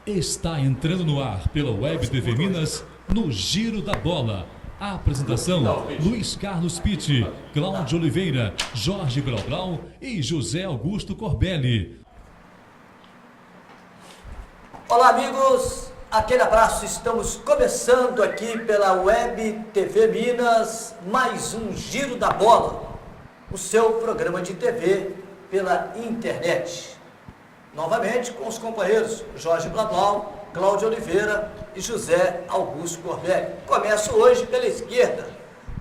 Está entrando no ar pela Web TV Minas, no Giro da Bola. A apresentação: Luiz Carlos Pitti, Cláudio Oliveira, Jorge Blau e José Augusto Corbelli. Olá, amigos, aquele abraço. Estamos começando aqui pela Web TV Minas mais um Giro da Bola, o seu programa de TV pela internet. Novamente com os companheiros Jorge Blau, Cláudio Oliveira e José Augusto Corbelli. Começo hoje pela esquerda.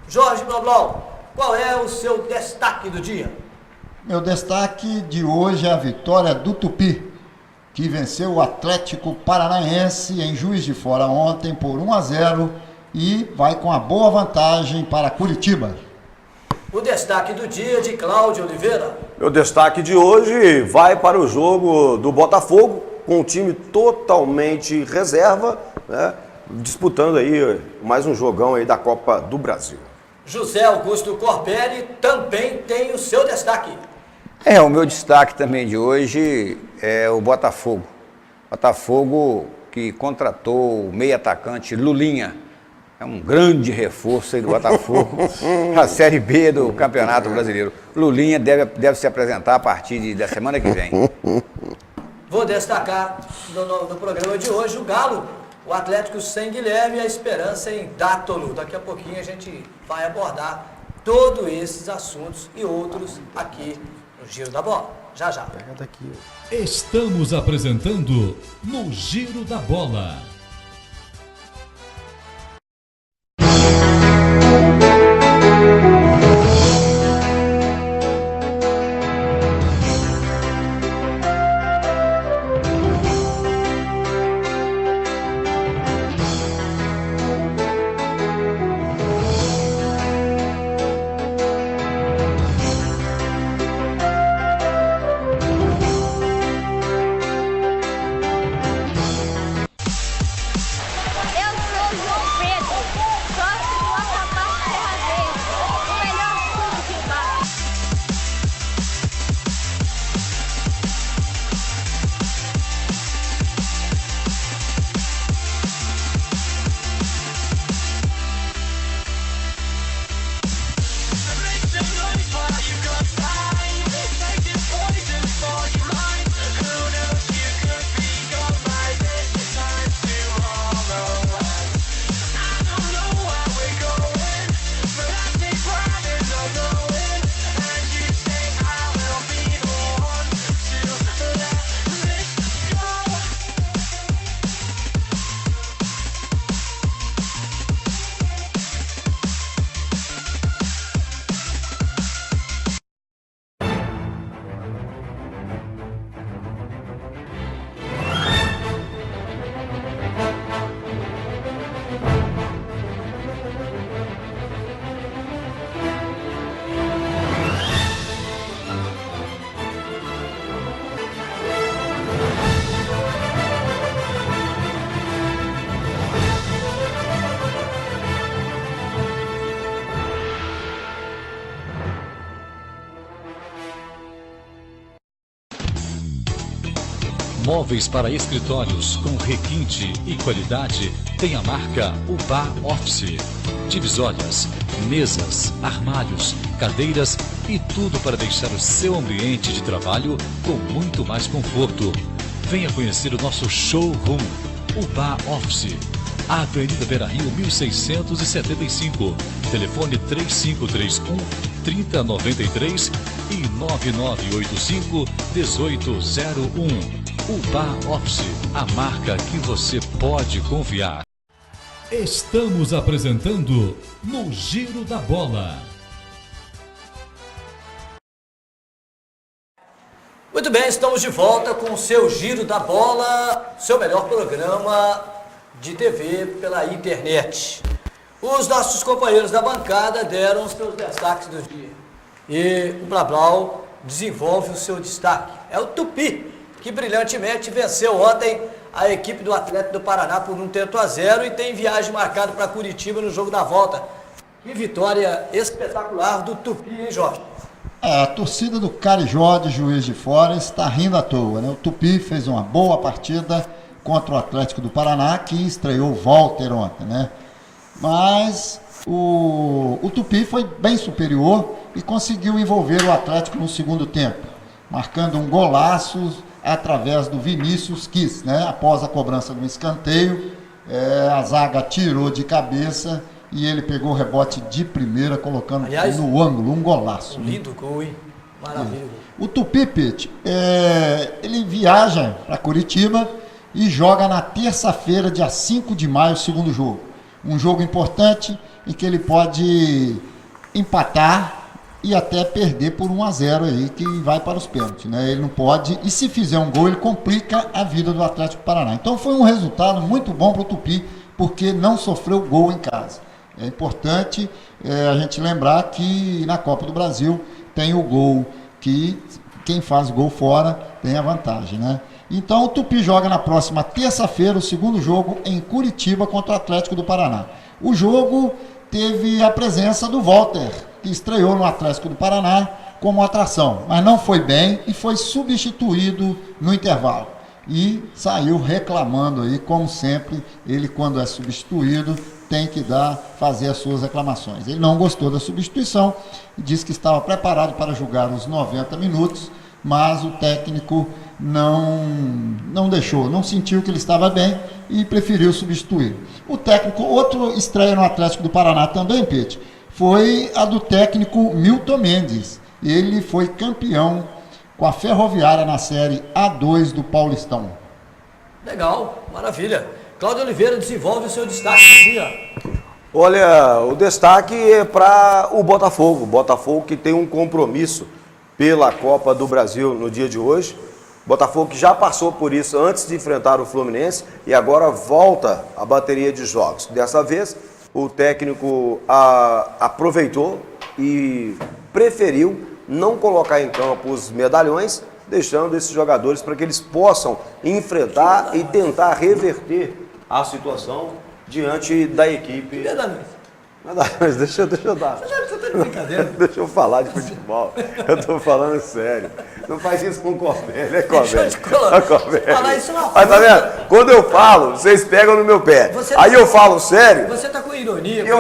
Jorge Blau, qual é o seu destaque do dia? Meu destaque de hoje é a vitória do Tupi, que venceu o Atlético Paranaense em Juiz de Fora ontem por 1-0 e vai com a boa vantagem para Curitiba. O destaque do dia de Cláudio Oliveira. Meu destaque de hoje vai para o jogo do Botafogo, com o time totalmente reserva, né, disputando aí mais um jogão aí da Copa do Brasil. José Augusto Corbelli também tem o seu destaque. O meu destaque também de hoje é o Botafogo. Botafogo que contratou o meio atacante Lulinha. É um grande reforço aí do Botafogo para a Série B do Campeonato Brasileiro. Lulinha deve se apresentar a partir da semana que vem. Vou destacar no programa de hoje o Galo, o Atlético sem Guilherme e a Esperança em Dátolo. Daqui a pouquinho a gente vai abordar todos esses assuntos e outros aqui no Giro da Bola. Já, já. Estamos apresentando no Giro da Bola. Móveis para escritórios com requinte e qualidade tem a marca UBA Office. Divisórias, mesas, armários, cadeiras e tudo para deixar o seu ambiente de trabalho com muito mais conforto. Venha conhecer o nosso showroom UBA Office. Avenida Beira-Rio 1675. Telefone 3531-3093 e 9985-1801. UBA Office, a marca que você pode confiar. Estamos apresentando no Giro da Bola. Muito bem, estamos de volta com o seu Giro da Bola, seu melhor programa de TV pela internet. Os nossos companheiros da bancada deram os seus destaques do dia. E o Blau desenvolve o seu destaque. É o Tupi, que brilhantemente venceu ontem a equipe do Atlético do Paraná por 1-0 e tem viagem marcada para Curitiba no jogo da volta. Que vitória espetacular do Tupi, hein, Jorge? A torcida do Carijó de Juiz de Fora está rindo à toa, né? O Tupi fez uma boa partida contra o Atlético do Paraná, que estreou o Walter ontem, né? Mas o Tupi foi bem superior e conseguiu envolver o Atlético no segundo tempo, marcando um golaço através do Vinícius Kiss, né? Após a cobrança do escanteio, a zaga tirou de cabeça e ele pegou o rebote de primeira, colocando no ângulo, um golaço. Lindo gol, hein? Maravilha. O Tupi, Pete, ele viaja para Curitiba e joga na terça-feira, dia 5 de maio, o segundo jogo. Um jogo importante em que ele pode empatar e até perder por 1-0 aí, que vai para os pênaltis, né? Ele não pode, e se fizer um gol, ele complica a vida do Atlético Paraná. Então foi um resultado muito bom para o Tupi, porque não sofreu gol em casa. É importante a gente lembrar que na Copa do Brasil tem o gol, que quem faz gol fora tem a vantagem, né? Então o Tupi joga na próxima terça-feira o segundo jogo em Curitiba contra o Atlético do Paraná. O jogo teve a presença do Walter, que estreou no Atlético do Paraná como atração, mas não foi bem e foi substituído no intervalo. E saiu reclamando aí, como sempre, ele quando é substituído tem que fazer as suas reclamações. Ele não gostou da substituição e disse que estava preparado para jogar os 90 minutos, mas o técnico não deixou, não sentiu que ele estava bem e preferiu substituir. O técnico, outro estreia no Atlético do Paraná também, Pete, foi a do técnico Milton Mendes. Ele foi campeão com a Ferroviária na Série A2 do Paulistão. Legal, maravilha. Cláudio Oliveira desenvolve o seu destaque. Olha, o destaque é para o Botafogo. O Botafogo que tem um compromisso pela Copa do Brasil no dia de hoje. Botafogo que já passou por isso antes de enfrentar o Fluminense e agora volta à bateria de jogos. Dessa vez, o técnico aproveitou e preferiu não colocar em campo os medalhões, deixando esses jogadores para que eles possam enfrentar e tentar reverter a situação diante da equipe. Mas deixa eu dar. Você tá de brincadeira? Deixa eu falar de futebol. Eu tô falando sério. Não faz isso com o Corbelli, é Corbelli. Falar isso não. Mas tá vendo? Quando eu falo, vocês pegam no meu pé. Aí eu falo sério. Você tá com ironia. Eu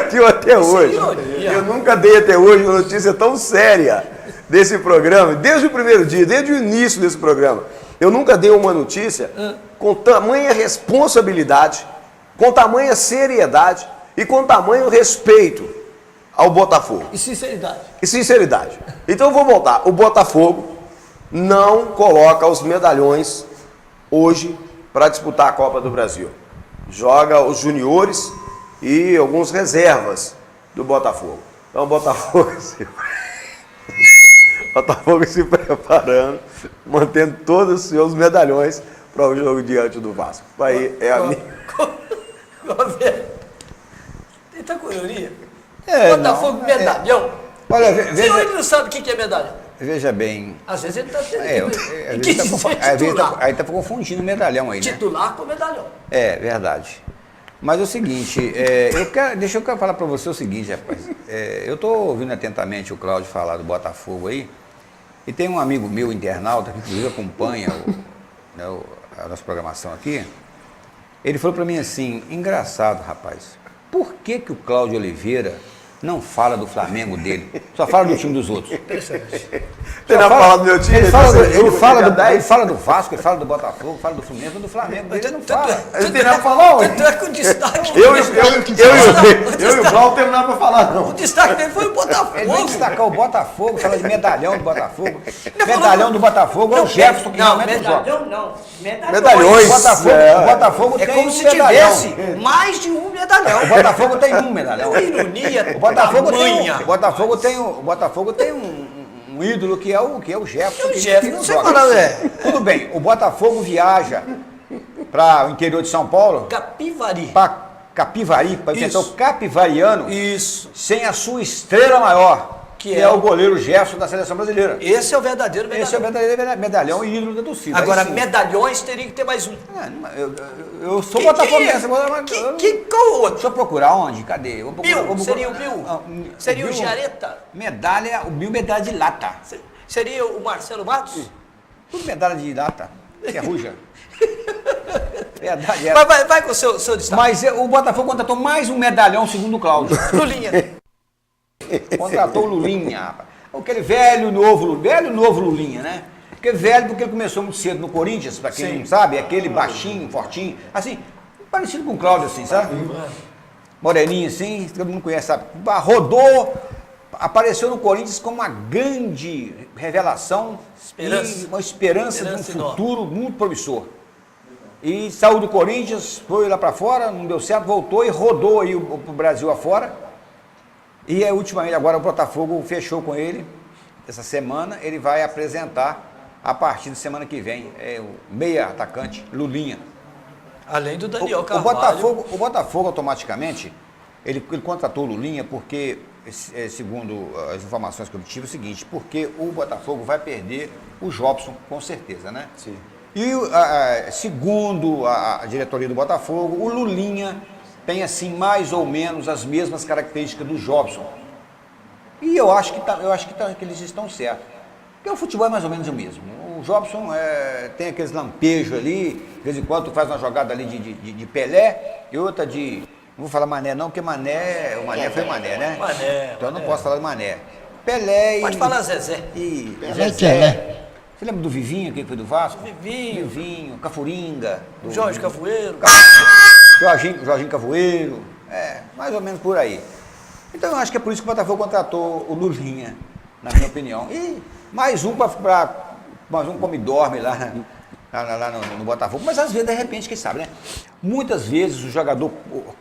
tenho até hoje. Eu nunca dei até hoje uma notícia tão séria desse programa, desde o primeiro dia, desde o início desse programa. Eu nunca dei uma notícia com tamanha responsabilidade, com tamanha seriedade e com tamanho respeito ao Botafogo. E sinceridade. Então eu vou voltar. O Botafogo não coloca os medalhões hoje para disputar a Copa do Brasil. Joga os juniores e alguns reservas do Botafogo. Então o Botafogo se preparando, mantendo todos os seus medalhões para o jogo diante do Vasco. Aí é a minha... Ele tá com ironia? Botafogo, medalhão. Olha, Ele não sabe o que é medalhão. Veja bem. Às vezes ele tá Aí tá confundindo o medalhão aí, né? Titular com medalhão. É, verdade. Mas é o seguinte, deixa eu falar para você o seguinte, rapaz. Eu tô ouvindo atentamente o Cláudio falar do Botafogo aí, e tem um amigo meu, internauta, que inclusive acompanha a nossa programação aqui. Ele falou para mim assim, engraçado, rapaz, por que o Cláudio Oliveira não fala do Flamengo dele? Só fala do time dos outros. Ele não fala do meu time? Ele fala do Vasco, ele fala do Botafogo, fala do Fluminense, mas do Flamengo dele ele não fala. Ele tem nada pra falar hoje. Tanto é que o destaque... Eu e o Cláudio não temos nada pra falar, não. O destaque dele foi o Botafogo. Ele vem destacar o Botafogo, fala de medalhão do Botafogo. Medalhão do Botafogo é o Jefferson que realmente joga. Medalhão não. Medalhões. O Botafogo é tem como um se medalhão. tivesse mais de um medalhão. O Botafogo tem um medalhão. Ironia, O Botafogo tem um ídolo que é o Jefferson. Que não joga. Tudo bem, o Botafogo viaja para o interior de São Paulo. Para Capivari, para enfrentar o Capivariano. Isso. Sem a sua estrela maior, que é o goleiro Jefferson da seleção brasileira. Esse é o verdadeiro medalhão. Esse é o verdadeiro medalhão e ídolo da torcida. Agora, medalhões teria que ter mais um. Eu sou botafoguense. Qual outro? Deixa eu procurar onde? Cadê? Seria o Bill? Seria o Giaretta? O Bill medalha de lata. Seria o Marcelo Matos? Tudo medalha de lata. Que é ruja. Verdade, era. Vai com o seu destaque. Mas o Botafogo contratou mais um medalhão, segundo o Cláudio. Lulinha. Contratou o Lulinha, rapaz. Aquele velho novo Lulinha, né? Porque velho porque ele começou muito cedo no Corinthians, pra quem não sabe, aquele baixinho, fortinho, assim, parecido com o Cláudio, assim, sabe? Moreninho, assim, todo mundo conhece, sabe? Rodou, apareceu no Corinthians como uma grande revelação e uma esperança de um futuro muito promissor. E saiu do Corinthians, foi lá pra fora, não deu certo, voltou e rodou aí pro Brasil afora. E ultimamente, agora o Botafogo fechou com ele, essa semana, ele vai apresentar a partir da semana que vem, o meia atacante Lulinha. Além do Daniel Carvalho. O Botafogo automaticamente, ele contratou o Lulinha porque, segundo as informações que eu tive, é o seguinte, porque o Botafogo vai perder o Jobson, com certeza, né? Sim. E segundo a diretoria do Botafogo, o Lulinha tem assim mais ou menos as mesmas características do Jobson. E eu acho que eles estão certos. Porque o futebol é mais ou menos o mesmo. O Jobson tem aqueles lampejos ali, de vez em quando faz uma jogada ali de Pelé e outra de... Não vou falar Mané não, porque o Mané foi Mané, né? Mané. Então eu não posso falar de Mané. Pelé e... Pode falar Zezé. E Pelé que é. Você lembra do Vivinho, que foi do Vasco? Vivinho. Cafuringa. Jorge Cavoeiro. Jorginho Cavoeiro, mais ou menos por aí. Então eu acho que é por isso que o Botafogo contratou o Lulinha, na minha opinião. E mais um mais um come e dorme lá no Botafogo. Mas às vezes, de repente, quem sabe, né? Muitas vezes o jogador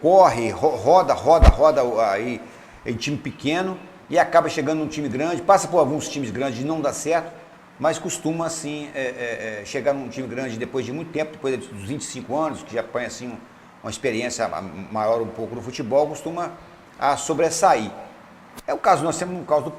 corre, roda aí em time pequeno e acaba chegando num time grande, passa por alguns times grandes e não dá certo, mas costuma, assim, chegar num time grande depois de muito tempo, depois dos 25 anos, que já põe, assim, uma experiência maior um pouco no futebol, costuma a sobressair. É o caso, nós temos um caso do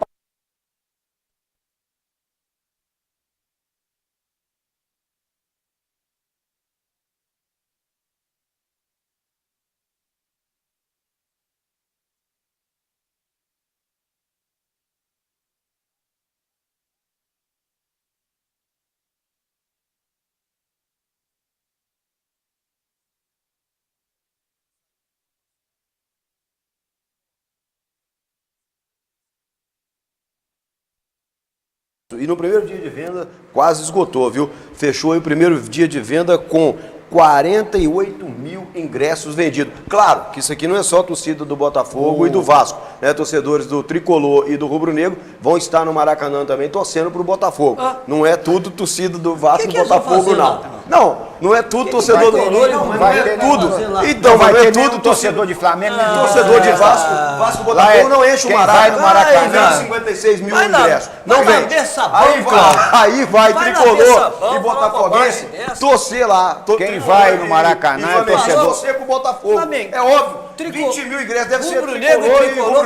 E no primeiro dia de venda quase esgotou, viu? Fechou aí o primeiro dia de venda com 48 mil ingressos vendidos. Claro que isso aqui não é só a torcida do Botafogo e do Vasco, né? Torcedores do Tricolor e do Rubro Negro vão estar no Maracanã também torcendo pro Botafogo. Não é tudo torcida do Vasco e do Botafogo, não. Não é tudo torcedor do Tricolor, não é tudo. Então, vai não é ter tudo nenhum torcedor de Flamengo, torcedor de Vasco. Vasco Botafogo não enche o Maracanã. Vai no Maracanã. Tem 56 mil ingressos. Não vem. Aí vai Tricolor e Botafoguense torcer lá. Quem vai no Maracanã é torcedor. Torcer pro Botafogo. É óbvio. 20 mil ingressos deve ser Rubro Negro e Tricolor.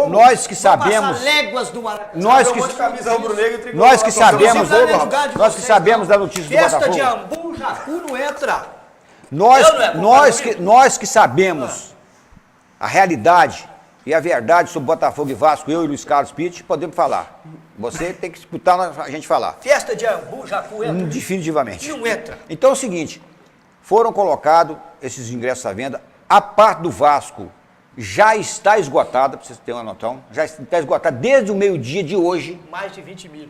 Nós que sabemos. Léguas do Maracanã. Nós que sabemos da notícia do Festa Botafogo. de Ambu, Jacu não entra. Nós que sabemos a realidade e a verdade sobre Botafogo e Vasco, eu e Luiz Carlos Pitt, podemos falar. Você tem que escutar a gente falar. Festa de Ambu, Jacu entra. Definitivamente. Não entra. Então é o seguinte, foram colocados esses ingressos à venda, a parte do Vasco já está esgotada, para vocês terem uma noção, já está esgotada desde o meio-dia de hoje. Mais de 20 mil.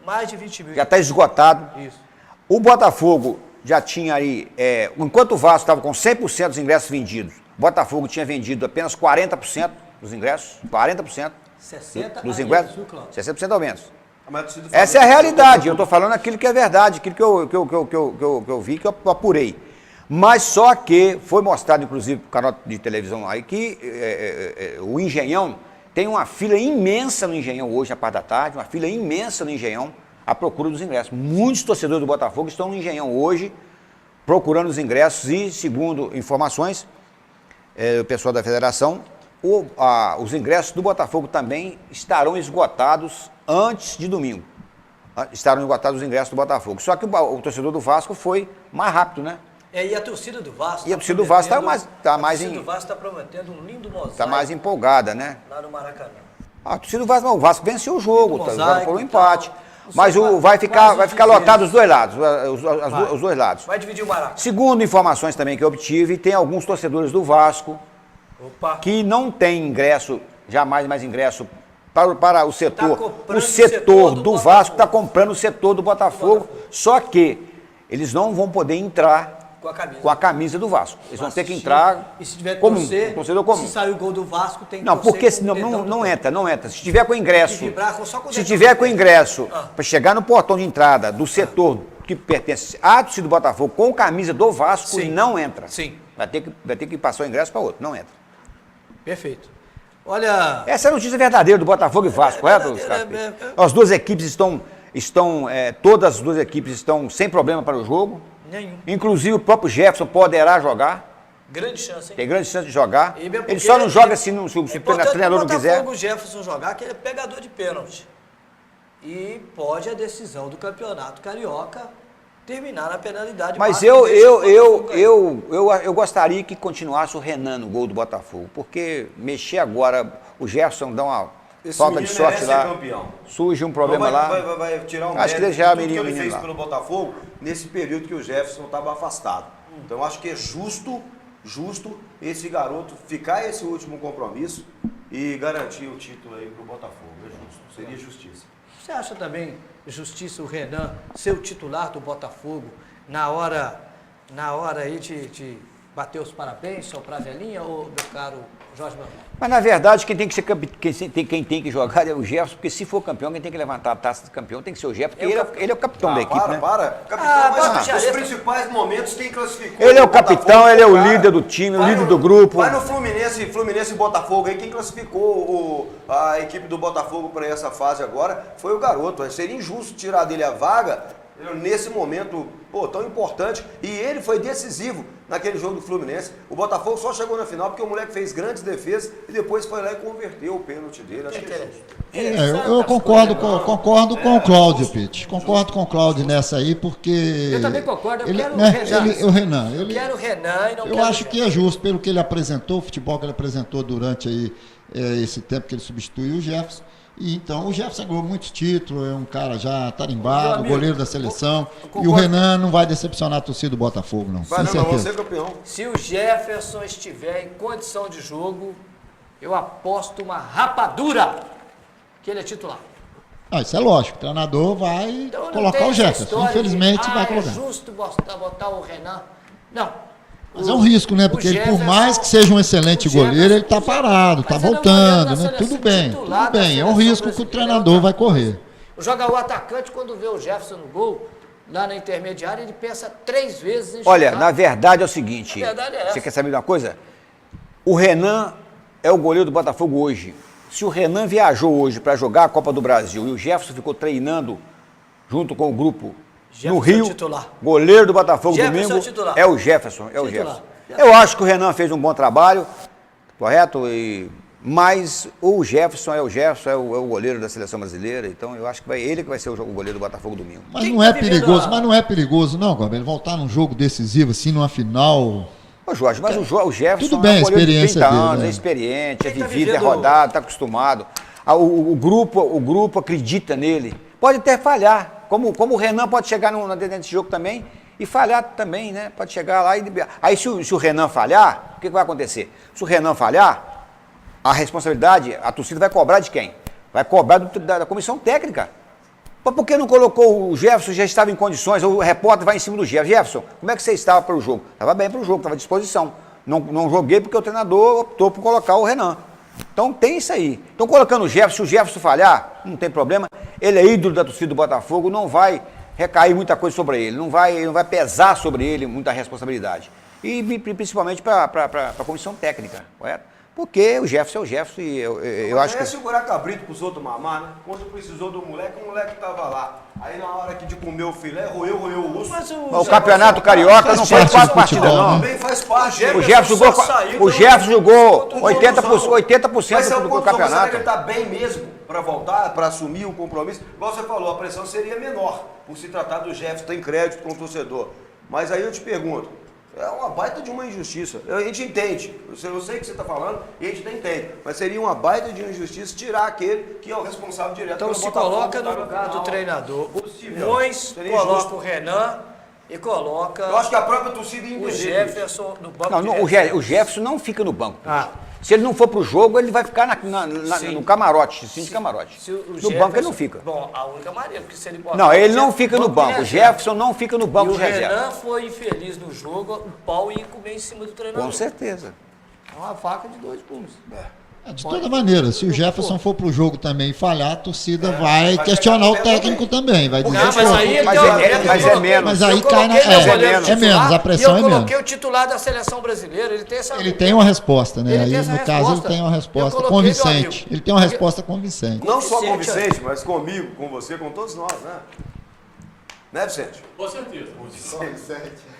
Mais de 20 mil. Já está esgotado. Isso. O Botafogo já tinha aí, enquanto o Vasco estava com 100% dos ingressos vendidos, o Botafogo tinha vendido apenas 40% dos ingressos, 40% 60 dos a ingressos, menos, Cláudio. 60% ao menos. Essa é a realidade, eu estou falando aquilo que é verdade, aquilo que eu vi, que eu apurei. Mas só que foi mostrado, inclusive, no canal de televisão aí, que o Engenhão tem uma fila imensa no Engenhão hoje, à parte da tarde, uma fila imensa no Engenhão, à procura dos ingressos. Muitos torcedores do Botafogo estão no Engenhão hoje, procurando os ingressos e, segundo informações do pessoal da federação, os ingressos do Botafogo também estarão esgotados antes de domingo. Estarão esgotados os ingressos do Botafogo. Só que o torcedor do Vasco foi mais rápido, né? E a torcida do Vasco. E a torcida do Vasco está mais. A torcida do Vasco está prometendo um lindo mosaico. Está mais empolgada, né? Lá no Maracanã. A torcida do Vasco, o Vasco venceu o jogo, tá por um empate. Mas vai ficar lotado os dois lados, os dois lados. Vai dividir o Maraca. Segundo informações também que eu obtive, tem alguns torcedores do Vasco que não tem ingresso, jamais mais ingresso para o setor. O setor do Vasco está comprando o setor do Botafogo, só que eles não vão poder entrar com a camisa do Vasco. Eles vão ter que entrar e se tiver como torcer, torcedor comum. Se sair o gol do Vasco, tem que Não, porque senão não entra. Se tiver com ingresso, se tiver tiver com ingresso para chegar no portão de entrada do setor que pertence à torcida do Botafogo com camisa do Vasco, Sim. não entra. Sim. Vai ter que passar o ingresso para outro, não entra. Perfeito. Olha, Essa é a notícia verdadeira do Botafogo e Vasco, correto, verdadeira, Scarpelli? As duas equipes todas as duas equipes estão sem problema para o jogo. nenhum. Inclusive o próprio Jefferson poderá jogar. Grande chance, hein? Tem grande chance de jogar. E mesmo Ele porque só não joga se o treinador não quiser. O Jefferson jogar, que ele é pegador de pênalti. E pode a decisão do campeonato carioca terminar na penalidade. Mas máxima eu gostaria que continuasse o Renan no gol do Botafogo, porque mexer agora, o Jefferson dá uma falta de sorte lá, surge um problema lá. Vai tirar um acho que ele mérito já de tudo que ele menino fez lá. pelo Botafogo nesse período que o Jefferson estava afastado. Então eu acho que é justo esse garoto ficar esse último compromisso e garantir o título aí pro Botafogo. É justo, seria justiça. Você acha também justiça o Renan ser o titular do Botafogo na hora aí de bater os parabéns, soprar a velhinha, ou meu caro Jorge Manuel? Mas na verdade quem tem que jogar é o Jefferson, porque se for campeão, quem tem que levantar a taça de campeão tem que ser o Jefferson, porque ele é o capitão da equipe, né? Capitão, mas os principais momentos quem classificou. Ele é o capitão, ele é o líder do time, o líder do grupo. Vai no Fluminense e Botafogo aí, quem classificou a equipe do Botafogo para essa fase agora foi o garoto. Seria injusto tirar dele a vaga nesse momento tão importante, e ele foi decisivo naquele jogo do Fluminense. O Botafogo só chegou na final porque o moleque fez grandes defesas e depois foi lá e converteu o pênalti dele. Acho que eu concordo com o Cláudio, Pete. Concordo com o Cláudio nessa aí, porque... Eu também concordo, eu quero o Renan. Eu quero o Renan e não quero Eu acho que é justo, pelo que ele apresentou, o futebol que ele apresentou durante aí, esse tempo que ele substituiu o Jefferson. E então o Jefferson ganhou muitos títulos, é um cara já tarimbado, amigo, goleiro da seleção. E o Renan não vai decepcionar a torcida do Botafogo, não. vai ser campeão. Se o Jefferson estiver em condição de jogo, eu aposto uma rapadura que ele é titular. Isso é lógico, o treinador vai Então, colocar o Jefferson. Infelizmente vai colocar. É justo botar o Renan. Não. Mas é um risco, né? Porque ele, por mais que seja um excelente goleiro, ele está parado, está voltando, né? Tudo bem. É um risco que o treinador vai correr. O atacante, quando vê o Jefferson no gol, lá na intermediária, ele pensa 3 vezes em Olha, chutar. na verdade é o seguinte, A verdade é essa. você quer saber de uma coisa? O Renan é o goleiro do Botafogo hoje. Se o Renan viajou hoje para jogar a Copa do Brasil e o Jefferson ficou treinando junto com o grupo no Rio, titular. goleiro do Botafogo Jefferson domingo, titular. é o Jefferson. Titular. Eu acho que o Renan fez um bom trabalho, correto? Mas o Jefferson é o goleiro da seleção brasileira, então eu acho que ele que vai ser o goleiro do Botafogo domingo. Mas não é perigoso, não, Gomes, ele voltar num jogo decisivo, assim, numa final. Ô Jorge, mas o Jefferson Tudo bem, é um goleiro de 30 experiência dele, anos, né? é experiente, é Ele tá vivido, é vivendo- rodado, está acostumado. O grupo acredita nele. Pode até falhar, como o Renan pode chegar dentro desse jogo também e falhar também, né? Pode chegar lá e... Aí se o Renan falhar, o que vai acontecer? Se o Renan falhar, a responsabilidade, a torcida vai cobrar de quem? Vai cobrar da comissão técnica. Mas por que não colocou o Jefferson, já estava em condições, o repórter vai em cima do Jefferson, como é que você estava para o jogo? Estava bem para o jogo, estava à disposição. Não joguei porque o treinador optou por colocar o Renan. Então tem isso aí. Então colocando o Jefferson, se o Jefferson falhar, não tem problema, ele é ídolo da torcida do Botafogo, não vai recair muita coisa sobre ele, não vai pesar sobre ele muita responsabilidade. E principalmente para a comissão técnica, correto? Porque o Jefferson é o Jefferson e eu acho que... É segurar cabrito pros outros mamar, né? Quando precisou do moleque, o moleque tava lá. Aí na hora de comer o filé, roeu o osso. Mas O Campeonato Carioca não faz 4 partidas, futebol, não. né? Também faz parte. O Jefferson jogou 80% do campeonato. Ele tá bem mesmo para voltar, para assumir o compromisso. Igual você falou, a pressão seria menor por se tratar do Jefferson, tem crédito com o torcedor. Mas aí eu te pergunto, É uma baita de uma injustiça. A gente entende. Eu sei o que você está falando e a gente nem entende. Mas seria uma baita de uma injustiça tirar aquele que é o responsável direto Então pelo se Botafogo, coloca tá no lugar do final. treinador. Possível. Pões, Seria coloca injusto. o Renan e coloca Eu acho que a própria torcida ia o entender. Jefferson no banco. Não, de o reserva. Jefferson não fica no banco. Ah. Se ele não for pro jogo, ele vai ficar Sim. no camarote, sim, de camarote. Se o No Jefferson- banco ele não fica. Bom, a única maneira, porque se ele botar Não, o ele não Jefferson fica no de banco. O reserva, Jefferson não fica no e banco o de reserva. Renan foi infeliz no jogo, o pau ia comer em cima do treinador. Com certeza. É uma faca de dois gumes. De toda maneira, se o Jefferson for pro jogo também e falhar, a torcida vai vai questionar pegar o técnico também. Vai dizer, Não, mas pô, aí ele mas deu é uma menos, meta, mas eu é coloquei- menos. Mas aí eu cai na- coloquei é, no goleiro é titular menos, a pressão e é eu coloquei menos. o titular da seleção brasileira, ele tem essa... ele tem uma resposta, né? Ele Aí, tem essa no caso, ele resposta. tem uma Eu resposta coloquei, meu convincente. amigo. Ele tem uma resposta convincente. Não só com o Vicente, Vicente, mas comigo, com você, com todos nós, né? Né, Vicente? Com certeza.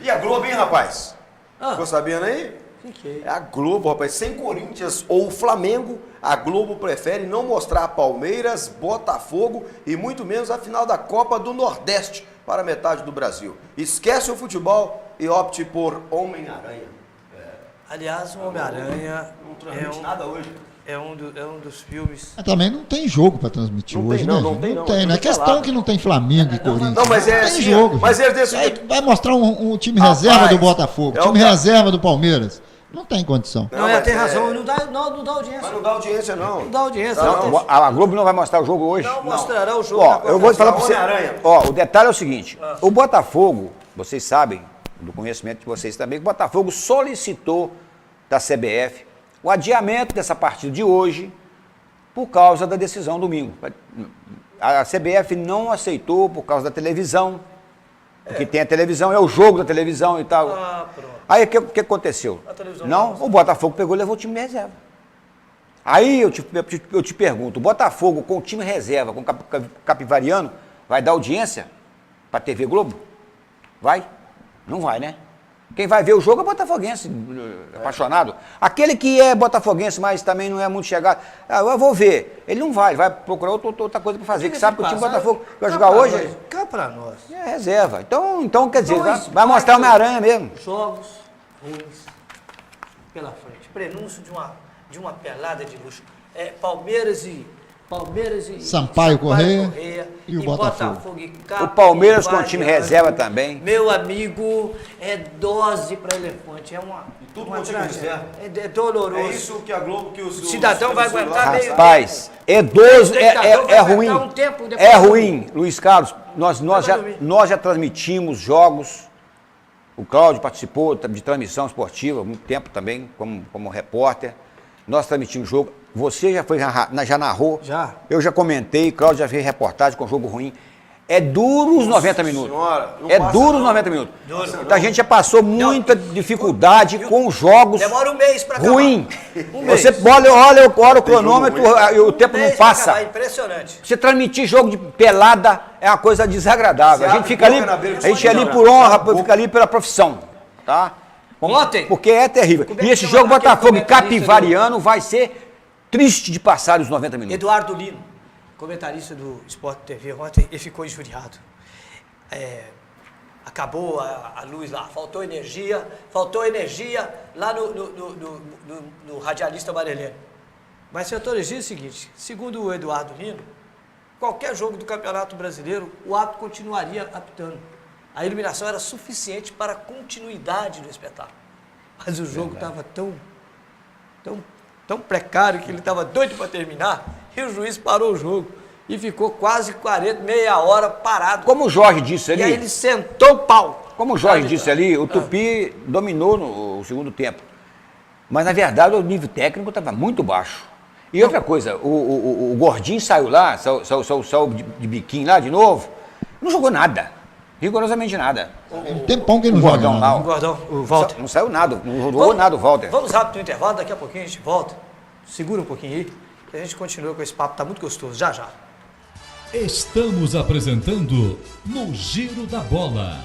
E a Globo, hein, rapaz? Ah. Ficou sabendo aí? Fiquei. É a Globo, rapaz. Sem Corinthians ou Flamengo, a Globo prefere não mostrar Palmeiras, Botafogo e muito menos a final da Copa do Nordeste para metade do Brasil. Esquece o futebol e opte por Homem-Aranha. Aliás, o Homem-Aranha Não transmite nada hoje. é um dos filmes... Mas também não tem jogo pra transmitir Não hoje, tem, não, né? não gente? tem, Não não. tem, É né? A tudo questão pelado. é que não tem Flamengo e Corinthians. Não, mas é tem assim, jogo. mas gente. eles decidiram- Vai mostrar um time Rapaz, reserva do Botafogo, é o time ca- reserva do Palmeiras. Não tem condição. Não, mas tem é- razão, não dá audiência. Mas não dá audiência, não. Não dá audiência. Não, Não, A Globo não vai mostrar o jogo hoje? não mostrará o jogo. Ó, eu vou te falar pra você. Homem-Aranha. Ó, o detalhe é o seguinte: o Botafogo, vocês sabem, do conhecimento de vocês também, que o Botafogo solicitou da CBF o adiamento dessa partida de hoje por causa da decisão domingo. A CBF não aceitou por causa da televisão, porque tem a televisão, é o jogo da televisão e tal. Ah, pronto. Aí o que aconteceu? A televisão Não, não o Botafogo pegou e levou o time de reserva. Aí eu te pergunto, o Botafogo com o time reserva, com o Capivariano, vai dar audiência para a TV Globo? Vai? Não vai, né? Quem vai ver o jogo é botafoguense, apaixonado. Aquele que é botafoguense, mas também não é muito chegado, eu vou ver. Ele não vai, vai procurar outra coisa para fazer, que sabe que o time do Botafogo vai jogar hoje Cá pra nós. é reserva. Então quer dizer, Dois vai mostrar o Homem-Aranha mesmo. Jogos ruins pela frente. Prenúncio de uma pelada de luxo. Palmeiras e Sampaio Corrêa e o Botafogo. e O Palmeiras com o Capivariano. time reserva também. Meu amigo, é dose para elefante. É uma. tudo uma com time tragédia. reserva. É doloroso. É isso que a Globo, que os... O cidadão vai aguentar meio. Rapaz, é dois, é ruim. Um tempo, depois É vai ruim, Luiz Carlos. Nós já transmitimos jogos. O Cláudio participou de transmissão esportiva há muito tempo também, como repórter. Nós transmitimos jogo. Você já narrou? Já. Eu já comentei, Cláudio já fez reportagem com jogo ruim. É duro os 90 minutos. Senhora, não É passa duro os não. 90 minutos. Duro. Então a gente já passou muita dificuldade com jogos Demora um mês para acabar. ruim. Um mês. Você olha o cronômetro e o tempo Um não mês pra passa. acabar, impressionante. Você transmitir jogo de pelada é uma coisa desagradável. A Você gente fica abre ali, boca na beira, a gente só é ali de por honra, fica ali pela profissão, tá? Ontem. Porque é terrível. Como é E que esse chama jogo aquele Botafogo e comentarista Capivariano vai ser triste de passar os 90 minutos. Eduardo Lino, comentarista do Sport TV, ontem ele ficou injuriado. Acabou a luz lá, faltou energia lá no radialista Amareleno. Mas eu estou dizendo o seguinte, segundo o Eduardo Lino, qualquer jogo do Campeonato Brasileiro, o árbitro continuaria apitando. A iluminação era suficiente para a continuidade do espetáculo. Mas o jogo estava tão precário que ele estava doido para terminar e o juiz parou o jogo e ficou quase meia hora parado. Como o Jorge disse E aí ali, ele sentou o pau. como o Jorge disse ali, o Tupi dominou no segundo tempo. Mas na verdade o nível técnico estava muito baixo. E outra coisa, o Gordinho saiu lá, saiu de biquinho lá de novo, não jogou nada, rigorosamente nada. Tem um tempão que ele não O joga Gordão nada. lá, O Gordão, o Walter. Não saiu nada, não jogou nada o Walter. Vamos rápido no intervalo, daqui a pouquinho a gente volta. Segura um pouquinho aí, que a gente continua com esse papo, tá muito gostoso, já já. Estamos apresentando No Giro da Bola.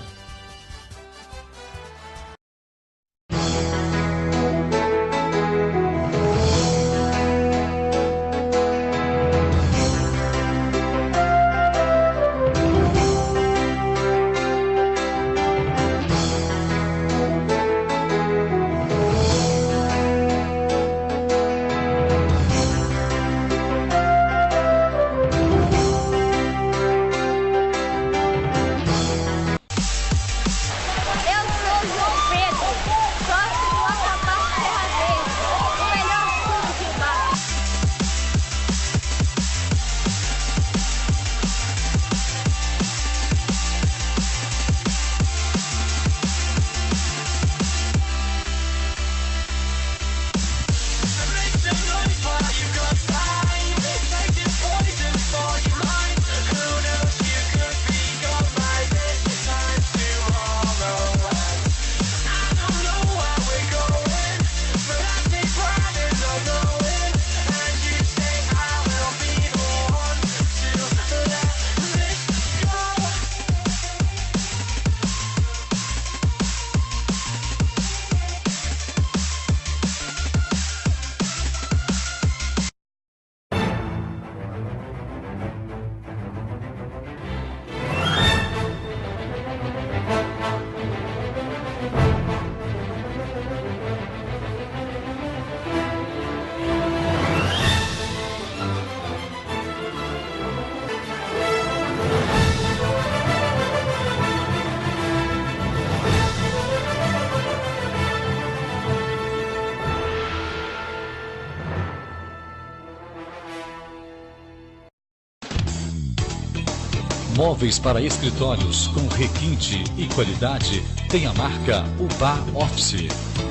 Móveis para escritórios com requinte e qualidade tem a marca UBA Office.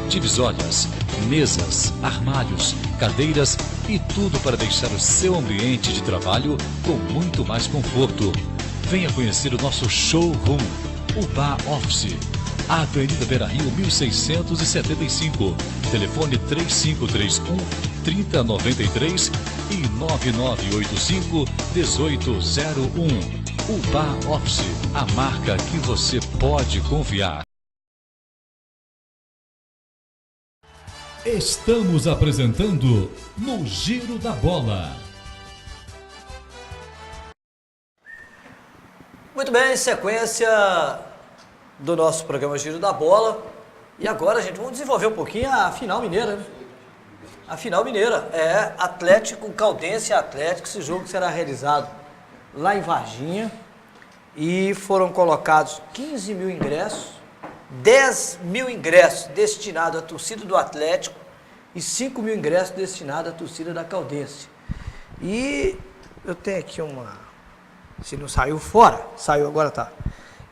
Divisórias, mesas, armários, cadeiras e tudo para deixar o seu ambiente de trabalho com muito mais conforto. Venha conhecer o nosso showroom, UBA Office. Avenida Beira-Rio 1675. Telefone 3531-3093 e 9985-1801. UBA Office, a marca que você pode confiar. Estamos apresentando No Giro da Bola. Muito bem, sequência do nosso programa Giro da Bola. E agora, gente, vamos desenvolver um pouquinho a final mineira, né? A final mineira é Atlético Caldense Atlético, esse jogo será realizado lá em Varginha. E foram colocados 15 mil ingressos, 10 mil ingressos destinados à torcida do Atlético e 5 mil ingressos destinados à torcida da Caldense. E eu tenho aqui uma... Se não saiu fora, saiu agora, tá.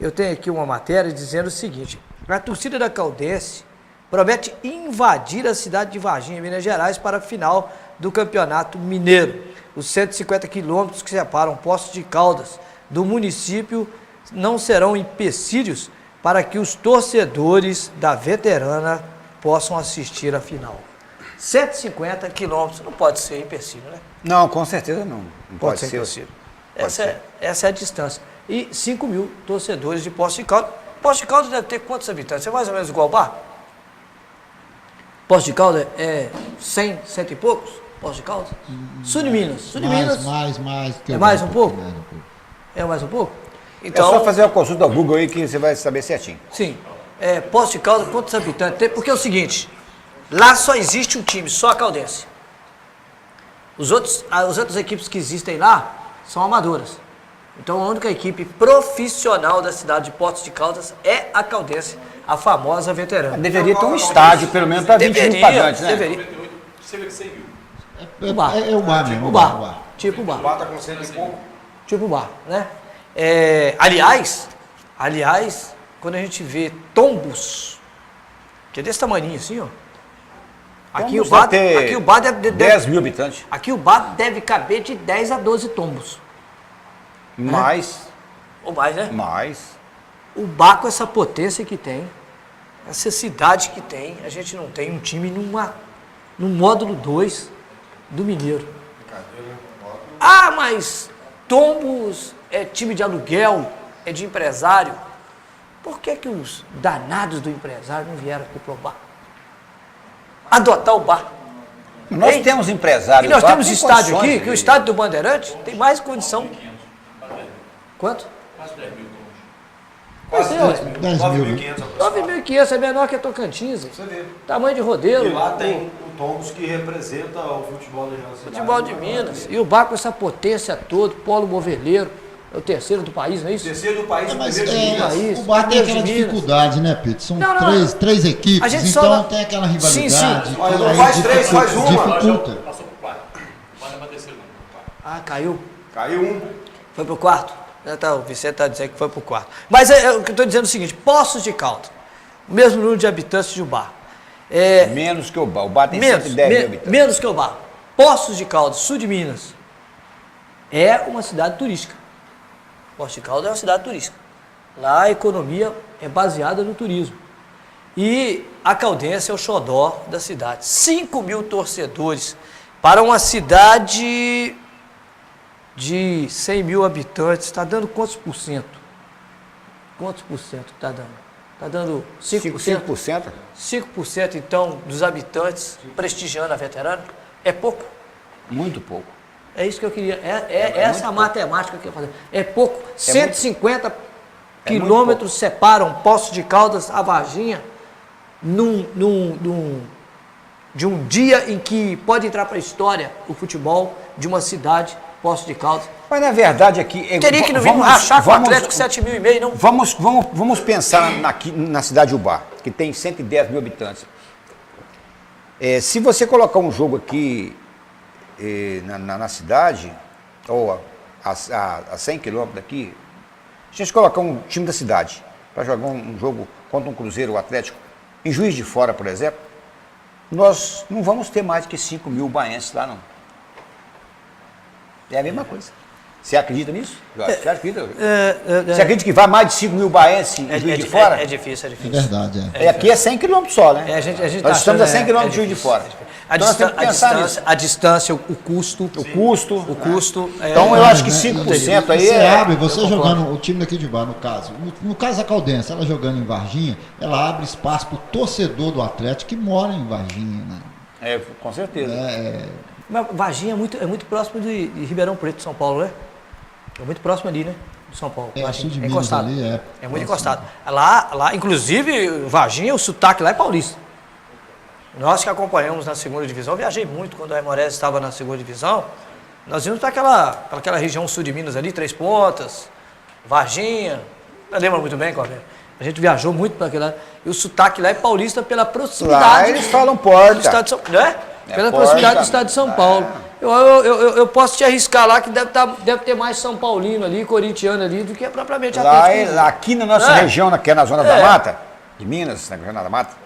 Eu tenho aqui uma matéria dizendo o seguinte: a torcida da Caldense promete invadir a cidade de Varginha, Minas Gerais, para a final do Campeonato Mineiro. Os 150 quilômetros que separam Poços de Caldas do município não serão empecilhos para que os torcedores da veterana possam assistir à final. 150 quilômetros não pode ser empecilho, né? Não, com certeza não. Não Pode ser empecilho. Essa é a distância. E 5 mil torcedores de Poços de Caldas. Poços de Caldas deve ter quantos habitantes? É mais ou menos igual ao Bar? Poços de Caldas é 100 e poucos? Poços de Caldas? Sul de Minas. Sul de Minas. Mais. É mais um pouco? É mais um pouco? Então, é só fazer uma consulta ao Google aí que você vai saber certinho. Sim. Poços de Caldas, quantos habitantes tem? Porque é o seguinte, lá só existe um time, só a Caldense. As outras equipes que existem lá são amadoras. Então a única equipe profissional da cidade de Poços de Caldas é a Caldense, a famosa veterana. Deveria ter um estádio, pelo menos, para 20 mil pagantes, né? Deveria. É O bar. o bar mesmo. O bar. Tipo o bar. O bar tá com 100 e pouco. Tipo o bar, né? Aliás, quando a gente vê tombos, que é desse tamanhinho assim, ó. Aqui o bar deve 10 mil habitantes. Aqui o bar deve caber de 10 a 12 tombos. Mais. Ou mais, né? Mais. O bar com essa potência que tem, essa cidade que tem, a gente não tem um time no módulo 2 do Mineiro. Ah, mas tombos é time de aluguel, é de empresário. Por que os danados do empresário não vieram aqui pro bar? Adotar o bar. Nós temos empresários. E nós lá, temos tem estádio condições aqui, que o estádio do Bandeirante tem mais condição. Quanto? Quase 10 mil. 9.500, é menor que a Tocantins. Você vê. Tamanho de rodeiro. E lá tem o Tombos que representa o futebol da cidade. Futebol de Minas. E o bar com essa potência toda, polo moveleiro, é o terceiro do país, não é isso? Terceiro do país, Mas primeiro de Minas. país. o bar tem Primeiro de aquela Minas. dificuldade, né, Pedro? São Não, três a equipes, gente só então não- tem aquela Sim, rivalidade. sim. Olha, não aí faz três, faz uma. dificulta. Passou pro quarto. Vai levar terceiro não. Ah, caiu. Caiu um. Foi pro quarto? O Vicente está dizendo que foi pro quarto. Mas o que eu estou dizendo é o seguinte, Poços de Caldas, o mesmo número de habitantes de Ubá. Menos que o bar. O bar tem 110 mil habitantes. Menos que Ubá. Poços de Caldas, sul de Minas, é uma cidade turística. Poços de Caldas é uma cidade turística. Lá a economia é baseada no turismo. E a Caldense é o xodó da cidade. 5 mil torcedores para uma cidade de 100 mil habitantes. Está dando quantos por cento? Quantos por cento está dando? Está dando 5%? 5%? 5% então dos habitantes prestigiando a veterana? É pouco? Muito pouco. É isso que eu queria. Essa matemática que eu ia fazer. É pouco. 150 quilômetros separam Poços de Caldas a Varginha de um dia em que pode entrar para a história o futebol de uma cidade, Poços de Caldas. Mas na verdade aqui... Teria que não vir rachar com o Atlético 7.500, não? Vamos pensar na cidade de Ubá, que tem 110 mil habitantes. Se você colocar um jogo aqui na cidade, ou a 100 quilômetros daqui, Se a gente colocar um time da cidade para jogar um jogo contra um Cruzeiro ou Atlético, em Juiz de Fora, por exemplo, nós não vamos ter mais que 5 mil baenses lá, não. É a mesma coisa. Você acredita nisso, Jorge? Você acredita? Você acredita que vai mais de 5 mil baenses em Juiz de Fora? É difícil, é É difícil. verdade, Aqui é 100 quilômetros só, né? A gente Nós estamos a 100 quilômetros de Juiz de difícil, Fora. é difícil. Então nós temos que pensar nisso. A distância, o custo. O custo. O custo. Então eu acho que Né? 5% aí Você é... abre, você eu concordo. jogando o time daqui de baixo, no caso. No caso da Caldense, ela jogando em Varginha, ela abre espaço para o torcedor do Atlético que mora em Varginha, né? É, com certeza. Mas Varginha é muito próximo de Ribeirão Preto, São Paulo, né? É muito próximo ali, né? De São Paulo. É, Varginha. sul de Minas encostado. ali, É muito encostado. Lá, inclusive, Varginha, o sotaque lá é paulista. Nós que acompanhamos na segunda divisão, eu viajei muito quando a Aimorés estava na segunda divisão. Nós íamos para aquela região sul de Minas ali, Três Pontas, Varginha. Eu lembro muito bem, Correia. A gente viajou muito para aquele lado. E o sotaque lá é paulista pela proximidade. Lá eles falam porta. Do estado de São Paulo, né? Pela porta. proximidade do estado de São Paulo. Eu posso te arriscar lá que deve ter mais São Paulino ali, corintiano ali, do que propriamente Atlético. Aqui na nossa região, que é na Zona da Mata, de Minas, na Zona da Mata,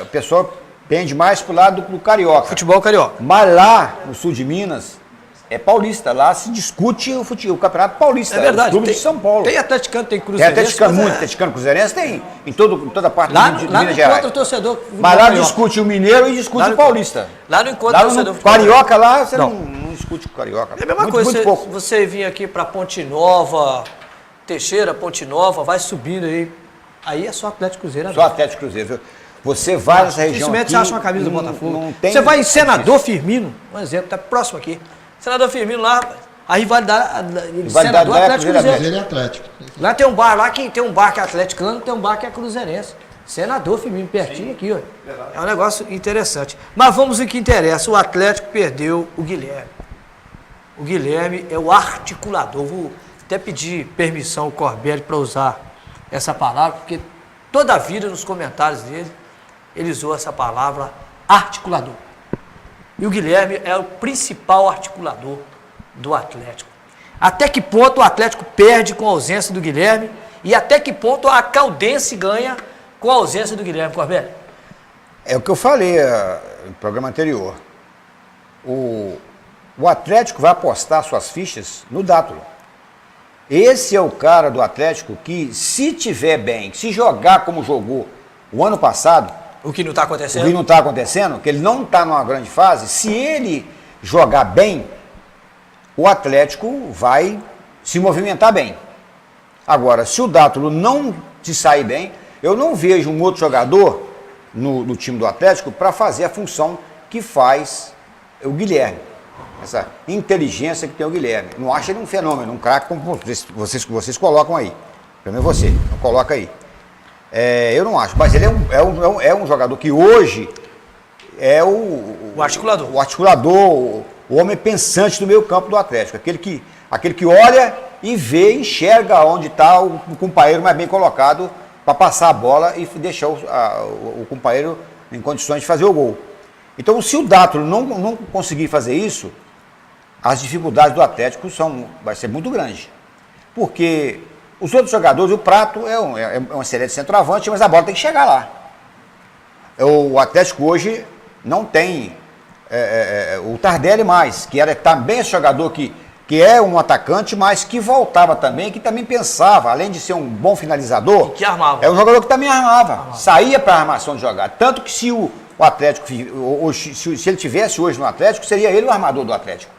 o pessoal pende mais pro lado do carioca. Futebol carioca. Mas lá, no sul de Minas, é paulista. Lá se discute o campeonato paulista. É verdade. O clube de São Paulo. Tem atleticano, tem Tem cruzeirense. atleticano, mas muito atleticano, cruzeirense, tem em toda parte Lá, de lá não Minas Gerais. encontra o torcedor. Mas lá carioca. discute o mineiro e discute o paulista. Lá não encontra Lá o no torcedor. carioca, lá você Não. não discute o carioca. É a mesma Muito, coisa, muito pouco. você vir aqui para Ponte Nova, Teixeira, Ponte Nova, vai subindo aí é só Atlético Cruzeiro. Só Atlético Cruzeiro. Você vai nessa região Dificilmente aqui, você acha uma camisa do não- Botafogo. não tem- Você vai em Senador Firmino, um exemplo, tá próximo aqui. Senador Firmino lá, a rivalidade de Senador é Atlético Cruzeiro. Cruzeiro. Cruzeiro e Atlético. Lá tem um bar lá que tem um bar que é atleticano, tem um bar que é cruzeirense. Senador Firmino, pertinho aqui, ó. É um negócio interessante. Mas vamos ao que interessa. O Atlético perdeu o Guilherme. O Guilherme é o articulador. Vou até pedir permissão ao Corbelli para usar essa palavra, porque toda a vida nos comentários dele, ele usou essa palavra articulador. E o Guilherme é o principal articulador do Atlético. Até que ponto o Atlético perde com a ausência do Guilherme e até que ponto a Caldense ganha com a ausência do Guilherme, Corbelli? É o que eu falei no programa anterior. O Atlético vai apostar suas fichas no Dátulo. Esse é o cara do Atlético que, se tiver bem, se jogar como jogou o ano passado, O que não está o acontecendo? que não está acontecendo, que ele não está numa grande fase, se ele jogar bem, o Atlético vai se movimentar bem. Agora, se o Dátulo não se sair bem, eu não vejo um outro jogador no time do Atlético para fazer a função que faz o Guilherme. Essa inteligência que tem o Guilherme. Não acho ele um fenômeno, um craque como vocês colocam aí. Pelo menos você, não coloca aí. Eu não acho, mas ele é um jogador que hoje é o articulador. O articulador, o homem pensante do meio campo do Atlético. Aquele que olha e vê, enxerga onde está o companheiro mais bem colocado para passar a bola e deixar o companheiro em condições de fazer o gol. Então, se o Dátulo não conseguir fazer isso, as dificuldades do Atlético vai ser muito grande. Porque os outros jogadores, o Prato é um excelente centroavante, mas a bola tem que chegar lá. O Atlético hoje não tem o Tardelli mais, que era também esse jogador que é um atacante, mas que voltava também, que também pensava, além de ser um bom finalizador, Que armava. é um jogador que também armava. Saía para a armação de jogada. Tanto que se o Atlético, hoje, se ele tivesse hoje no Atlético, seria ele o armador do Atlético.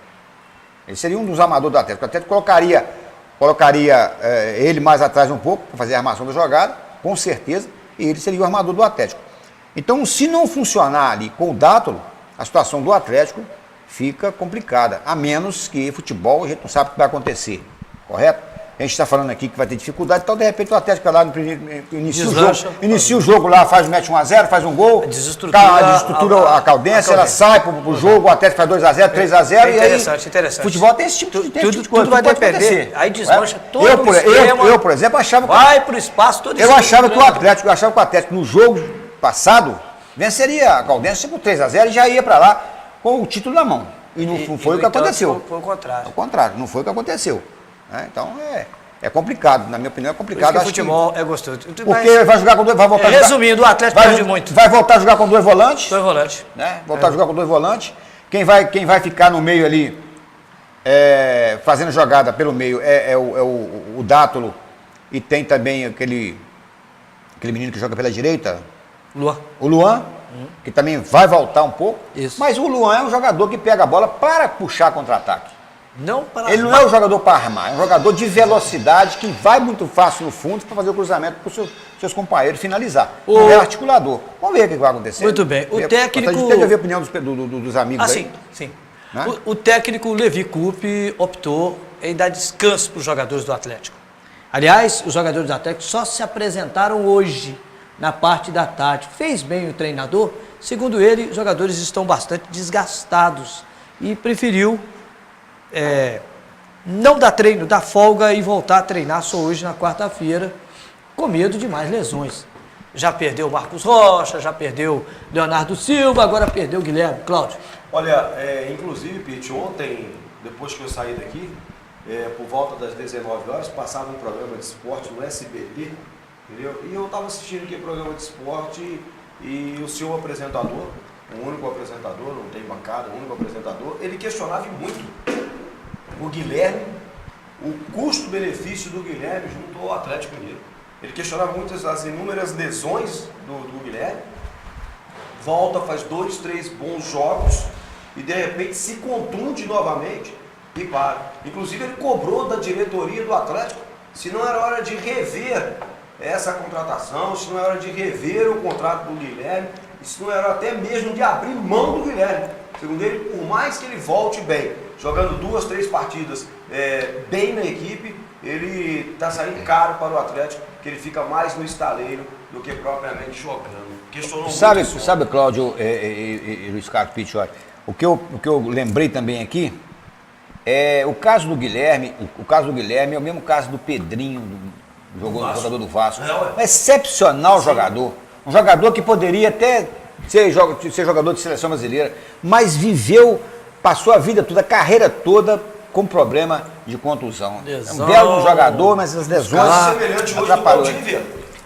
Ele seria um dos armadores do Atlético. O Atlético colocaria ele mais atrás um pouco, para fazer a armação da jogada, com certeza, e ele seria o armador do Atlético. Então, se não funcionar ali com o Dátulo, a situação do Atlético fica complicada, a menos que futebol a gente não sabe o que vai acontecer, correto? A gente está falando aqui que vai ter dificuldade, então de repente o Atlético lá inicia o jogo lá, mete 1-0, faz um gol, desestrutura a Caldense, ela sai pro jogo, o Atlético faz 2-0, 3-0 e aí Interessante. futebol tem esse tipo de coisa. Tudo vai pode depender, acontecer. aí desmancha todo eu, o esquema. Eu, por exemplo, achava Vai pro espaço todo eu achava que o Atlético no jogo passado venceria a Caldense por 3-0 e já ia para lá com o título na mão. E não foi o que aconteceu. Foi o contrário. Ao contrário, não foi o que aconteceu. Então É complicado, na minha opinião é Por isso complicado. que o Acho que- futebol é gostoso. porque Mas, vai jogar com dois, vai voltar a jogar- resumindo, o Atlético perde muito. Vai voltar a jogar com dois volantes, Dois volantes. né? Voltar a jogar com dois volantes. Quem vai ficar no meio ali, fazendo jogada pelo meio, é o Dátulo. E tem também aquele menino que joga pela direita, Luan. o Luan, que também vai voltar um pouco. Isso. Mas o Luan é um jogador que pega a bola para puxar contra-ataque. Não para. Ele não é um jogador para armar, é um jogador de velocidade que vai muito fácil no fundo para fazer o cruzamento para os seus companheiros finalizar. Não é articulador. Vamos ver o que vai acontecer. Muito bem. O técnico- A gente tem que ouvir a opinião dos amigos Ah, aí. sim. Né? O técnico Levi Coupe optou em dar descanso para os jogadores do Atlético. Aliás, os jogadores do Atlético só se apresentaram hoje, na parte da tarde. Fez bem o treinador. Segundo ele, os jogadores estão bastante desgastados e preferiu não dar treino, dar folga e voltar a treinar só hoje na quarta-feira, com medo de mais lesões. Já perdeu o Marcos Rocha, já perdeu Leonardo Silva, agora perdeu o Guilherme. Cláudio. Olha, inclusive, Pete, ontem, depois que eu saí daqui, por volta das 19 horas, passava um programa de esporte no SBT, entendeu? E eu estava assistindo aquele programa de esporte e o seu apresentador, o único apresentador, não tem bancada, o único apresentador, ele questionava muito o Guilherme, o custo-benefício do Guilherme junto ao Atlético Mineiro. Ele questionava muito as inúmeras lesões do Guilherme, volta, faz 2, 3 bons jogos e de repente se contunde novamente e para. Inclusive ele cobrou da diretoria do Atlético se não era hora de rever essa contratação, se não era hora de rever o contrato do Guilherme, se não era até mesmo de abrir mão do Guilherme. Segundo ele, por mais que ele volte bem, jogando 2, 3 partidas bem na equipe, ele está saindo caro para o Atlético, que ele fica mais no estaleiro do que propriamente jogando. Questionou Sabe, muito isso. sabe, Cláudio e Luiz Carlos Pitti, olha, o que eu lembrei também aqui é o caso do Guilherme. O caso do Guilherme é o mesmo caso do Pedrinho, jogador do Vasco. Um excepcional jogador. Um jogador que poderia até ser jogador de seleção brasileira, mas passou a vida toda, a carreira toda com problema de contusão. Lesão. É um belo jogador, mas as lesões Caso semelhante hoje do atrapalhou. Valdívia.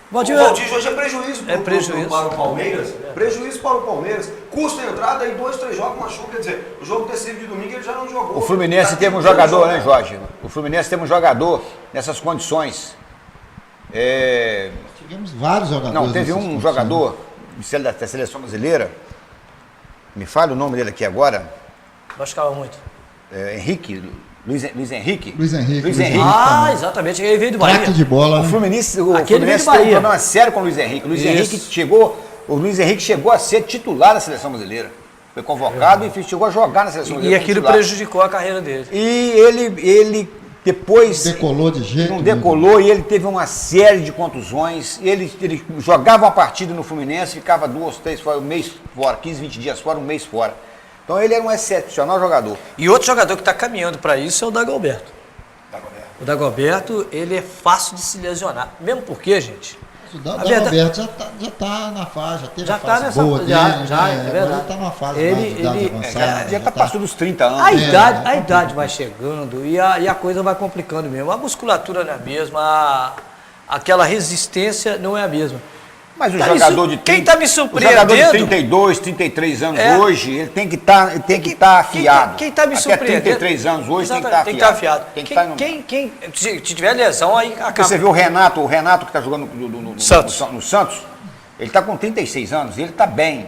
O Valdívia- Valdívia hoje é prejuízo, prejuízo. para o Palmeiras. Prejuízo para o Palmeiras. Custa a entrada e 2, 3 jogos machuca. Quer dizer, o jogo decisivo de domingo ele já não jogou. O Fluminense Tá teve um tentando jogador, jogar. né, Jorge? O Fluminense teve um jogador nessas condições. Tivemos vários jogadores. Não, teve nessas um condições. jogador da seleção brasileira, me fala o nome dele aqui agora, Machucava muito. Luiz Henrique. Luiz Henrique. Ah, exatamente. Ele veio do Bahia. Craque de bola, O né? Fluminense, Aquele veio Fluminense do tem um Bahia. problema sério com o Luiz Henrique. O Luiz Henrique chegou a ser titular da seleção brasileira. Foi convocado e chegou a jogar na seleção E brasileira. aquilo titular. prejudicou a carreira dele. E ele depois Decolou de jeito não nenhum. decolou e ele teve uma série de contusões. Ele jogava uma partida no Fluminense, ficava 2, 3 fora, um mês fora, 15, 20 dias fora, um mês fora. Então ele era um excepcional jogador. E outro jogador que está caminhando para isso é o Dagoberto. O Dagoberto, ele é fácil de se lesionar. Mesmo porque, gente... O A verdade- Dagoberto já tá na fase, já teve Já a tá fase nessa- boa já, dele, já, né? é verdade. Agora ele tá numa fase Ele- mais de idade ele- avançada. Já está passando dos 30 anos. A idade vai chegando e a coisa vai complicando mesmo. A musculatura não é a mesma, aquela resistência não é a mesma. Mas o Tá jogador me de su- quem tá me O jogador de surpreendendo- 32, 33 anos É. hoje, ele tem que estar afiado. Quem tá me Até surpreendendo... 33 anos hoje Exatamente, tem que estar afiado. Tem Tem que que estar estar no... se tiver lesão, aí Porque acaba. você viu o Renato que está jogando no Santos. no Santos, ele está com 36 anos e ele está bem.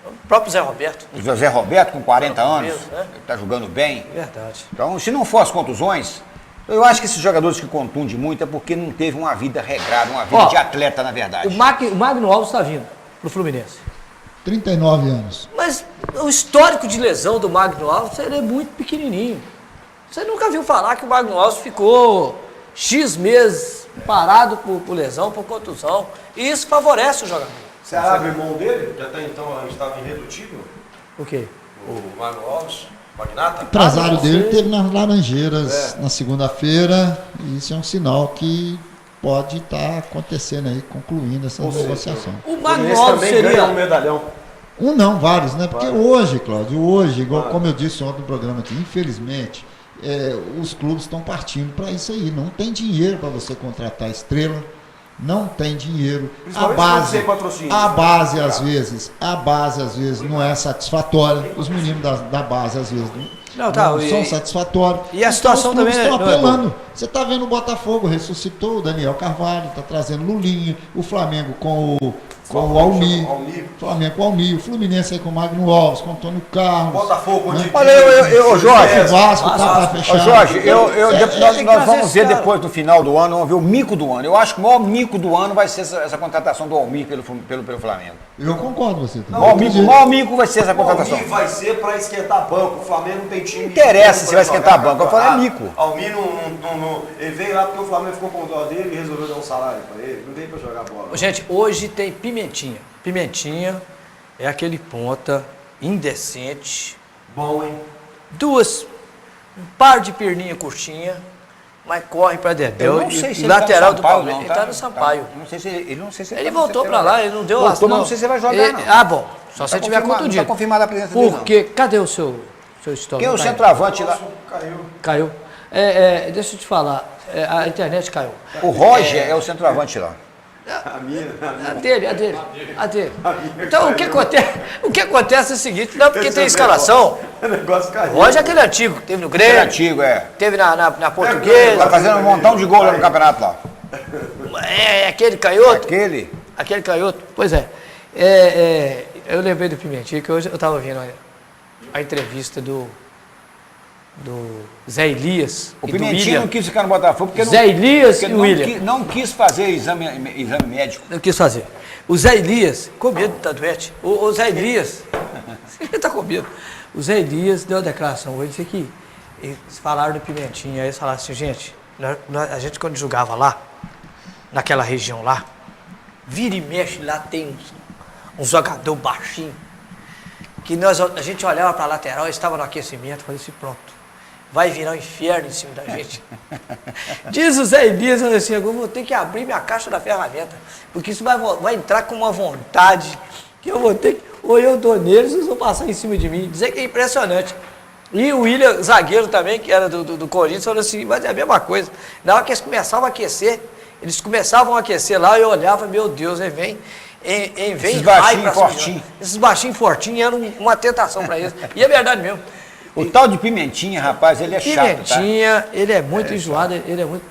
O próprio Zé Roberto. O José Roberto com 40 anos, Mesmo, né? ele está jogando bem. Verdade. Então, se não for as contusões, eu acho que esses jogadores que contundem muito é porque não teve uma vida regrada, uma vida Ó, de atleta, na verdade. O Magno Alves está vindo pro Fluminense. 39 anos. Mas o histórico de lesão do Magno Alves, ele é muito pequenininho. Você nunca viu falar que o Magno Alves ficou X meses parado por lesão, por contusão. E isso favorece o jogador. Você abre mão dele, que até então a gente estava irredutível, O quê? o Magno Alves, Magnata. O empresário não dele sei. teve nas Laranjeiras na segunda-feira, e isso é um sinal que pode estar acontecendo aí, concluindo essa Ou seja, negociação. O Magno Esse Alves também ganha seria... um medalhão. Um não, vários, né? Porque hoje, Cláudio, como eu disse ontem no programa aqui, infelizmente, os clubes estão partindo para isso aí. Não tem dinheiro para você contratar estrela, não tem dinheiro. A base às vezes não é satisfatória. Os meninos da base às vezes não são satisfatórios. E a situação então, os também estão não é apelando. Você está vendo o Botafogo, ressuscitou o Daniel Carvalho, está trazendo Lulinha, o Flamengo com o Almir, o Fluminense aí com o Magno Alves, com o Antônio Carlos. Botafogo, né? Olha, Jorge, O Vasco tá para fechar. Jorge, nós vamos ver depois do final do ano, vamos ver o mico do ano. Eu acho que o maior mico do ano vai ser essa contratação do Almir pelo Flamengo. Eu concordo com você. O maior mico vai ser essa contratação. Almir vai ser para esquentar banco. O Flamengo não tem time. Não interessa se vai esquentar banco, eu falei mico. Almir ele veio lá porque o Flamengo ficou com dó dele e resolveu dar um salário para ele. Não veio para jogar bola. Gente, hoje tem Pimentinha. Pimentinha é aquele ponta indecente. Bom, hein? Um par de perninha curtinha, mas corre pra Dedéu. Eu não sei se ele lateral tá no do Sampaio, Palmeiras. não, Ele tá no Sampaio. Não sei se Ele voltou pra lá, ele não deu voltou, mas não sei se ele vai jogar, não. Ah, bom. Só se ele tiver confirmado, contundido. não tá confirmada a presença dele, não. Porque, cadê o seu histórico? Quem é o centroavante lá? Caiu. Deixa eu te falar, a internet caiu. O Roger é o centroavante lá. A dele. Então, o que acontece é o seguinte, não porque tem escalação. O negócio caiu. O Roger é aquele antigo, teve no Grêmio. Ele é antigo, Teve na Portuguesa. Tá fazendo um montão de gol lá no campeonato lá. Aquele canhoto. Aquele canhoto, pois é. Eu lembrei do Pimentinha, que hoje eu estava vendo a entrevista do Zé Elias O e do Pimentinha William. não quis ficar no Botafogo porque Zé Elias e o William. não quis fazer exame médico. Não quis fazer. O Zé Elias, com medo de estar doente. O Zé Elias, ele está com medo. O Zé Elias deu uma declaração hoje, disse que eles falaram do Pimentinha, aí eles falaram assim, gente, a gente quando jogava lá, naquela região lá, vira e mexe lá, tem um jogador baixinho, que a gente olhava para a lateral, estava no aquecimento, falei assim, pronto, vai virar um inferno em cima da gente. Diz o Zé Elias, assim, eu vou ter que abrir minha caixa da ferramenta, porque isso vai entrar com uma vontade, que eu vou ter que, ou eu dou neles, eles vão passar em cima de mim, dizer que é impressionante. E o William, zagueiro também, que era do Corinthians, falou assim, mas é a mesma coisa. Na hora que eles começavam a aquecer, lá, eu olhava, meu Deus, vem esses baixinhos fortinhos. Esses baixinhos fortinhos eram uma tentação para eles. E é verdade mesmo. O tal de Pimentinha, rapaz, ele é chato, Pimentinha, tá? Ele é muito enjoado, ele é muito...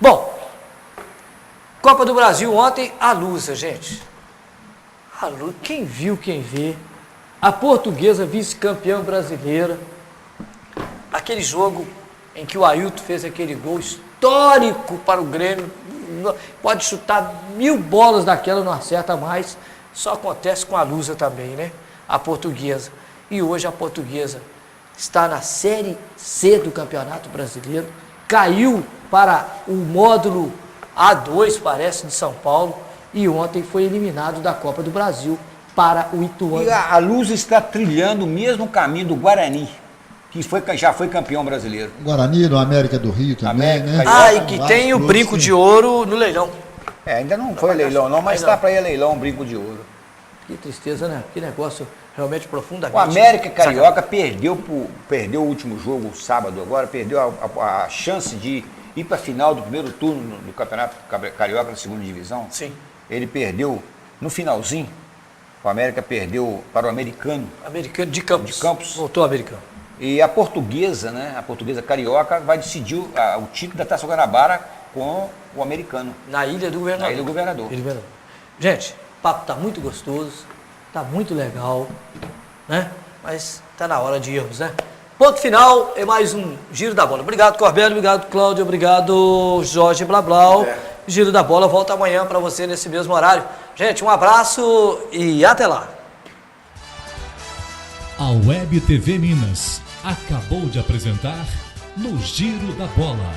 Bom, Copa do Brasil ontem, a Lusa, gente. A Lusa, quem viu, quem vê. A Portuguesa, vice-campeã brasileira. Aquele jogo em que o Ailton fez aquele gol histórico para o Grêmio. Pode chutar 1000 bolas daquela, não acerta mais. Só acontece com a Lusa também, né? A Portuguesa. E hoje a Portuguesa está na Série C do Campeonato Brasileiro. Caiu para o módulo A2, parece, de São Paulo. E ontem foi eliminado da Copa do Brasil para o Ituano. E a Luz está trilhando o mesmo caminho do Guarani, que já foi campeão brasileiro. Guarani, do América do Rio também, né? E que tem o brinco de ouro no leilão. Ainda não foi leilão não, mas está para ir leilão um brinco de ouro. Que tristeza, né? Que negócio realmente profundamente... O América Carioca perdeu o último jogo, sábado agora, perdeu a chance de ir para a final do primeiro turno do Campeonato Carioca da segunda divisão. Sim. Ele perdeu no finalzinho, o América perdeu para o Americano. Americano de Campos. Voltou ao Americano. E a Portuguesa, né? A Portuguesa Carioca vai decidir o título da Taça Guanabara com o Americano. Na Ilha do Governador. Gente, o papo está muito gostoso, está muito legal, né? Mas está na hora de irmos, né? Ponto final, é mais um Giro da Bola. Obrigado, Corbélio, obrigado, Cláudio, obrigado, Jorge Blablau. Giro da Bola volta amanhã para você nesse mesmo horário. Gente, um abraço e até lá. A Web TV Minas acabou de apresentar No Giro da Bola.